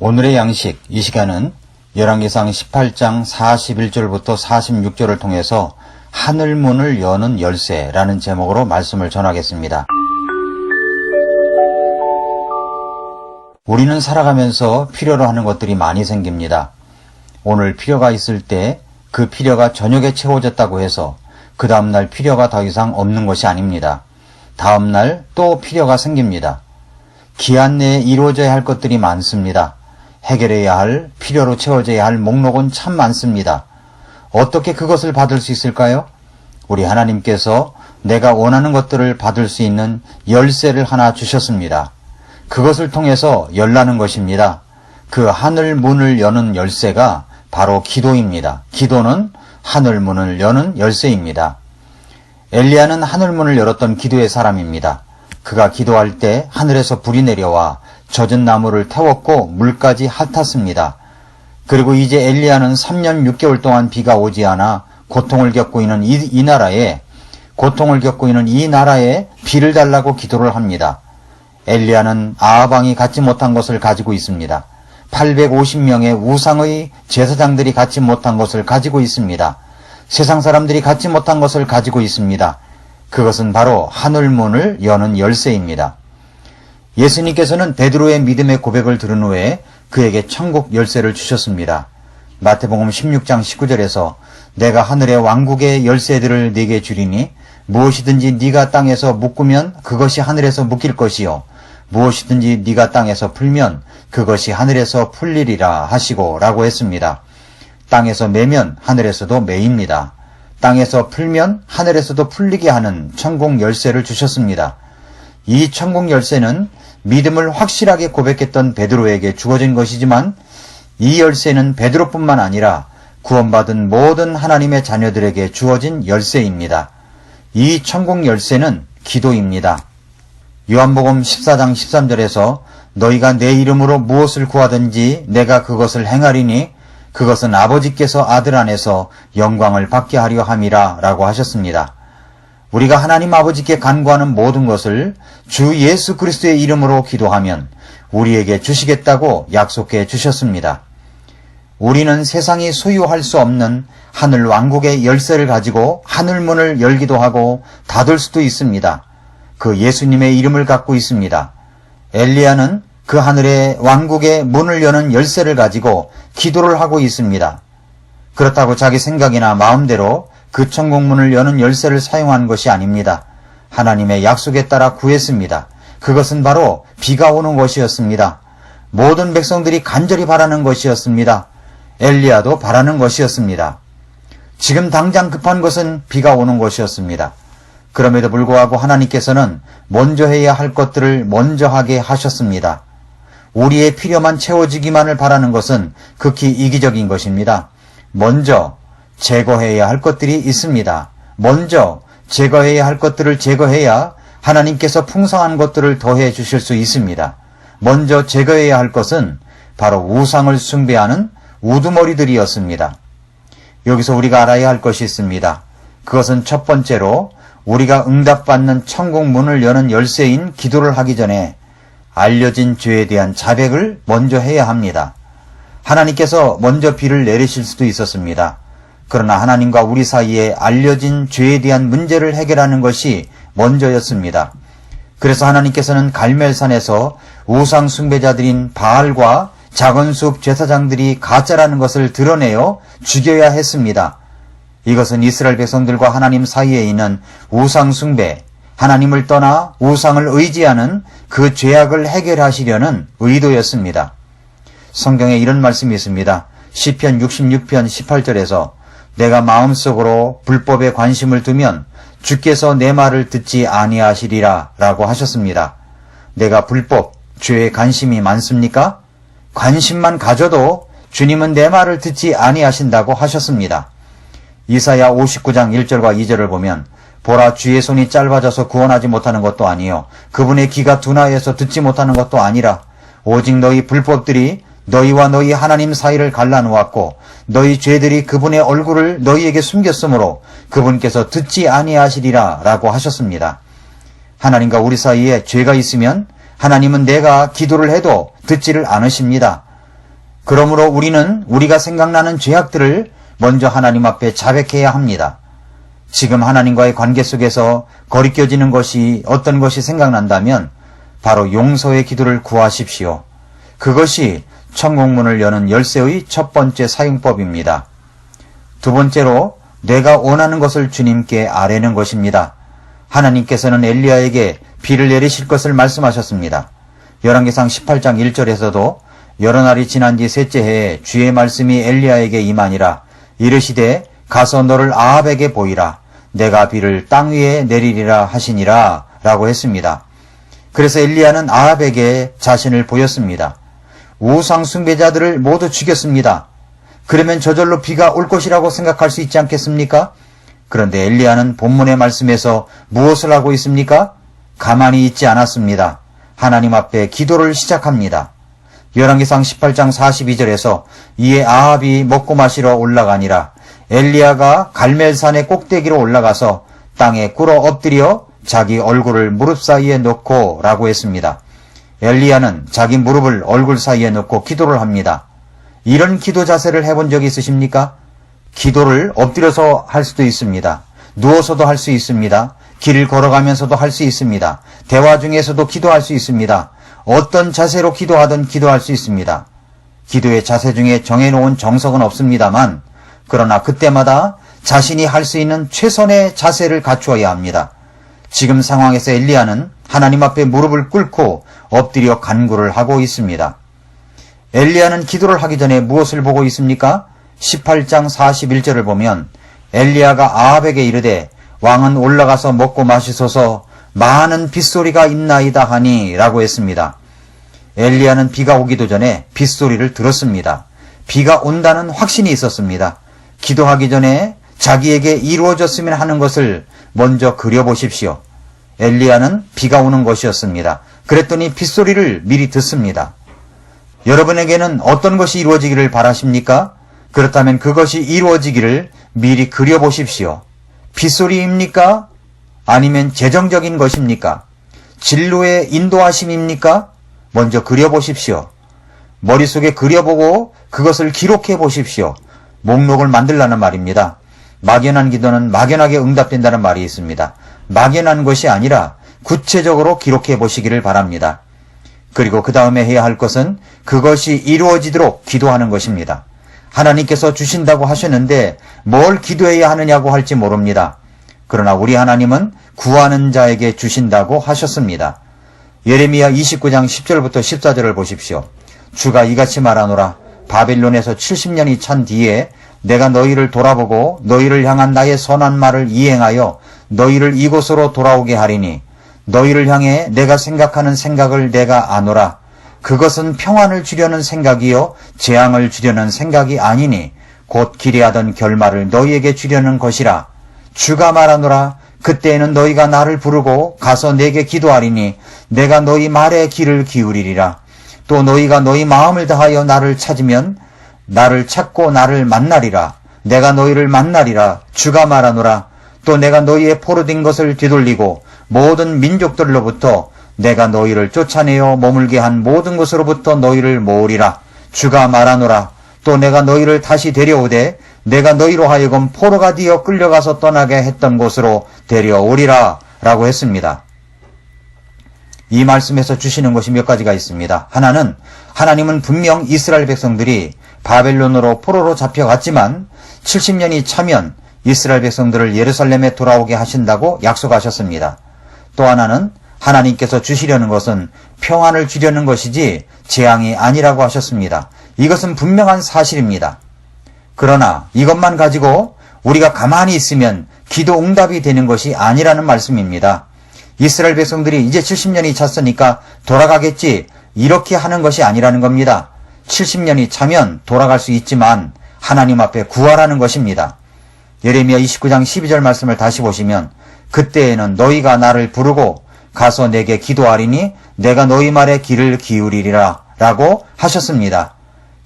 오늘의 양식, 이 시간은 열왕기상 18장 41절부터 46절을 통해서 하늘문을 여는 열쇠라는 제목으로 말씀을 전하겠습니다. 우리는 살아가면서 필요로 하는 것들이 많이 생깁니다. 오늘 필요가 있을 때 그 필요가 저녁에 채워졌다고 해서 그 다음날 필요가 더 이상 없는 것이 아닙니다. 다음날 또 필요가 생깁니다. 기한 내에 이루어져야 할 것들이 많습니다. 해결해야 할, 필요로 채워져야 할 목록은 참 많습니다. 어떻게 그것을 받을 수 있을까요? 우리 하나님께서 내가 원하는 것들을 받을 수 있는 열쇠를 하나 주셨습니다. 그것을 통해서 열라는 것입니다. 그 하늘 문을 여는 열쇠가 바로 기도입니다. 기도는 하늘 문을 여는 열쇠입니다. 엘리야는 하늘 문을 열었던 기도의 사람입니다. 그가 기도할 때 하늘에서 불이 내려와 젖은 나무를 태웠고 물까지 핥았습니다. 그리고 이제 엘리야는 3년 6개월 동안 비가 오지 않아 고통을 겪고 있는 이 나라에 비를 달라고 기도를 합니다. 엘리야는 아합 왕이 갖지 못한 것을 가지고 있습니다. 850명의 우상의 제사장들이 갖지 못한 것을 가지고 있습니다. 세상 사람들이 갖지 못한 것을 가지고 있습니다. 그것은 바로 하늘문을 여는 열쇠입니다. 예수님께서는 베드로의 믿음의 고백을 들은 후에 그에게 천국 열쇠를 주셨습니다. 마태복음 16장 19절에서 내가 하늘의 왕국의 열쇠들을 네게 주리니 무엇이든지 네가 땅에서 묶으면 그것이 하늘에서 묶일 것이요 무엇이든지 네가 땅에서 풀면 그것이 하늘에서 풀리리라 하시고 라고 했습니다. 땅에서 매면 하늘에서도 매입니다. 땅에서 풀면 하늘에서도 풀리게 하는 천국 열쇠를 주셨습니다. 이 천국 열쇠는 믿음을 확실하게 고백했던 베드로에게 주어진 것이지만 이 열쇠는 베드로뿐만 아니라 구원받은 모든 하나님의 자녀들에게 주어진 열쇠입니다. 이 천국 열쇠는 기도입니다. 요한복음 14장 13절에서 너희가 내 이름으로 무엇을 구하든지 내가 그것을 행하리니 그것은 아버지께서 아들 안에서 영광을 받게 하려 함이라 라고 하셨습니다. 우리가 하나님 아버지께 간구하는 모든 것을 주 예수 그리스도의 이름으로 기도하면 우리에게 주시겠다고 약속해 주셨습니다. 우리는 세상이 소유할 수 없는 하늘 왕국의 열쇠를 가지고 하늘문을 열기도 하고 닫을 수도 있습니다. 그 예수님의 이름을 갖고 있습니다. 엘리야는 그 하늘의 왕국의 문을 여는 열쇠를 가지고 기도를 하고 있습니다. 그렇다고 자기 생각이나 마음대로 그 천국문을 여는 열쇠를 사용한 것이 아닙니다. 하나님의 약속에 따라 구했습니다. 그것은 바로 비가 오는 것이었습니다. 모든 백성들이 간절히 바라는 것이었습니다. 엘리야도 바라는 것이었습니다. 지금 당장 급한 것은 비가 오는 것이었습니다. 그럼에도 불구하고 하나님께서는 먼저 해야 할 것들을 먼저 하게 하셨습니다. 우리의 필요만 채워지기만을 바라는 것은 극히 이기적인 것입니다. 먼저 제거해야 할 것들이 있습니다. 먼저 제거해야 할 것들을 제거해야 하나님께서 풍성한 것들을 더해 주실 수 있습니다. 먼저 제거해야 할 것은 바로 우상을 숭배하는 우두머리들이었습니다. 여기서 우리가 알아야 할 것이 있습니다. 그것은 첫 번째로 우리가 응답받는 천국 문을 여는 열쇠인 기도를 하기 전에 알려진 죄에 대한 자백을 먼저 해야 합니다. 하나님께서 먼저 비를 내리실 수도 있었습니다. 그러나 하나님과 우리 사이에 알려진 죄에 대한 문제를 해결하는 것이 먼저였습니다. 그래서 하나님께서는 갈멜산에서 우상 숭배자들인 바알과 작은 숲 제사장들이 가짜라는 것을 드러내어 죽여야 했습니다. 이것은 이스라엘 백성들과 하나님 사이에 있는 우상 숭배, 하나님을 떠나 우상을 의지하는 그 죄악을 해결하시려는 의도였습니다. 성경에 이런 말씀이 있습니다. 시편 66편 18절에서 내가 마음속으로 불법에 관심을 두면 주께서 내 말을 듣지 아니하시리라 라고 하셨습니다. 내가 불법, 죄에 관심이 많습니까? 관심만 가져도 주님은 내 말을 듣지 아니하신다고 하셨습니다. 이사야 59장 1절과 2절을 보면 보라 주의 손이 짧아져서 구원하지 못하는 것도 아니요 그분의 귀가 둔하여서 듣지 못하는 것도 아니라 오직 너희 불법들이 너희와 너희 하나님 사이를 갈라놓았고 너희 죄들이 그분의 얼굴을 너희에게 숨겼으므로 그분께서 듣지 아니하시리라 라고 하셨습니다. 하나님과 우리 사이에 죄가 있으면 하나님은 내가 기도를 해도 듣지를 않으십니다. 그러므로 우리는 우리가 생각나는 죄악들을 먼저 하나님 앞에 자백해야 합니다. 지금 하나님과의 관계 속에서 거리껴지는 것이 어떤 것이 생각난다면 바로 용서의 기도를 구하십시오. 그것이 천국문을 여는 열쇠의 첫 번째 사용법입니다. 두 번째로 내가 원하는 것을 주님께 아뢰는 것입니다. 하나님께서는 엘리야에게 비를 내리실 것을 말씀하셨습니다. 열왕기상 18장 1절에서도 여러 날이 지난 뒤 셋째 해에 주의 말씀이 엘리야에게 임하니라. 이르시되 가서 너를 아합에게 보이라. 내가 비를 땅 위에 내리리라 하시니라 라고 했습니다. 그래서 엘리야는 아합에게 자신을 보였습니다. 우상 숭배자들을 모두 죽였습니다. 그러면 저절로 비가 올 것이라고 생각할 수 있지 않겠습니까? 그런데 엘리야는 본문의 말씀에서 무엇을 하고 있습니까? 가만히 있지 않았습니다. 하나님 앞에 기도를 시작합니다. 열왕기상 18장 42절에서 이에 아합이 먹고 마시러 올라가니라. 엘리야가 갈멜산의 꼭대기로 올라가서 땅에 꿇어 엎드려 자기 얼굴을 무릎 사이에 놓고 라고 했습니다. 엘리야는 자기 무릎을 얼굴 사이에 놓고 기도를 합니다. 이런 기도 자세를 해본 적이 있으십니까? 기도를 엎드려서 할 수도 있습니다. 누워서도 할 수 있습니다. 길을 걸어가면서도 할 수 있습니다. 대화 중에서도 기도할 수 있습니다. 어떤 자세로 기도하든 기도할 수 있습니다. 기도의 자세 중에 정해놓은 정석은 없습니다만 그러나 그때마다 자신이 할 수 있는 최선의 자세를 갖추어야 합니다. 지금 상황에서 엘리야는 하나님 앞에 무릎을 꿇고 엎드려 간구를 하고 있습니다. 엘리야는 기도를 하기 전에 무엇을 보고 있습니까? 18장 41절을 보면 엘리야가 아합에게 이르되 왕은 올라가서 먹고 마시소서 많은 빗소리가 있나이다 하니 라고 했습니다. 엘리야는 비가 오기도 전에 빗소리를 들었습니다. 비가 온다는 확신이 있었습니다. 기도하기 전에 자기에게 이루어졌으면 하는 것을 먼저 그려보십시오. 엘리야는 비가 오는 것이었습니다. 그랬더니 빗소리를 미리 듣습니다. 여러분에게는 어떤 것이 이루어지기를 바라십니까? 그렇다면 그것이 이루어지기를 미리 그려보십시오. 빗소리입니까? 아니면 재정적인 것입니까? 진로의 인도하심입니까? 먼저 그려보십시오. 머릿속에 그려보고 그것을 기록해 보십시오. 목록을 만들라는 말입니다. 막연한 기도는 막연하게 응답된다는 말이 있습니다. 막연한 것이 아니라 구체적으로 기록해 보시기를 바랍니다. 그리고 그 다음에 해야 할 것은 그것이 이루어지도록 기도하는 것입니다. 하나님께서 주신다고 하셨는데 뭘 기도해야 하느냐고 할지 모릅니다. 그러나 우리 하나님은 구하는 자에게 주신다고 하셨습니다. 예레미야 29장 10절부터 14절을 보십시오. 주가 이같이 말하노라. 바빌론에서 70년이 찬 뒤에 내가 너희를 돌아보고 너희를 향한 나의 선한 말을 이행하여 너희를 이곳으로 돌아오게 하리니 너희를 향해 내가 생각하는 생각을 내가 아노라. 그것은 평안을 주려는 생각이요 재앙을 주려는 생각이 아니니 곧 기대하던 결말을 너희에게 주려는 것이라. 주가 말하노라. 그때에는 너희가 나를 부르고 가서 내게 기도하리니 내가 너희 말에 귀를 기울이리라. 또 너희가 너희 마음을 다하여 나를 찾으면 나를 찾고 나를 만나리라. 내가 너희를 만나리라. 주가 말하노라. 또 내가 너희의 포로된 것을 되돌리고 모든 민족들로부터 내가 너희를 쫓아내어 머물게 한 모든 곳으로부터 너희를 모으리라. 주가 말하노라. 또 내가 너희를 다시 데려오되 내가 너희로 하여금 포로가 되어 끌려가서 떠나게 했던 곳으로 데려오리라 라고 했습니다. 이 말씀에서 주시는 것이 몇 가지가 있습니다. 하나는 하나님은 분명 이스라엘 백성들이 바벨론으로 포로로 잡혀갔지만 70년이 차면 이스라엘 백성들을 예루살렘에 돌아오게 하신다고 약속하셨습니다. 또 하나는 하나님께서 주시려는 것은 평안을 주려는 것이지 재앙이 아니라고 하셨습니다. 이것은 분명한 사실입니다. 그러나 이것만 가지고 우리가 가만히 있으면 기도 응답이 되는 것이 아니라는 말씀입니다. 이스라엘 백성들이 이제 70년이 찼으니까 돌아가겠지 이렇게 하는 것이 아니라는 겁니다. 70년이 차면 돌아갈 수 있지만 하나님 앞에 구하라는 것입니다. 예레미야 29장 12절 말씀을 다시 보시면 그때에는 너희가 나를 부르고 가서 내게 기도하리니 내가 너희 말에 귀를 기울이리라 라고 하셨습니다.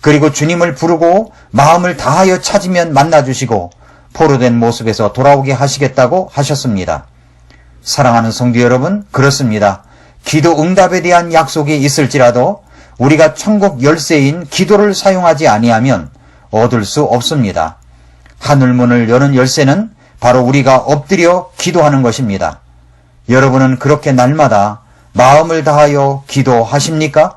그리고 주님을 부르고 마음을 다하여 찾으면 만나주시고 포로된 모습에서 돌아오게 하시겠다고 하셨습니다. 사랑하는 성도 여러분, 그렇습니다. 기도 응답에 대한 약속이 있을지라도 우리가 천국 열쇠인 기도를 사용하지 아니하면 얻을 수 없습니다. 하늘문을 여는 열쇠는 바로 우리가 엎드려 기도하는 것입니다. 여러분은 그렇게 날마다 마음을 다하여 기도하십니까?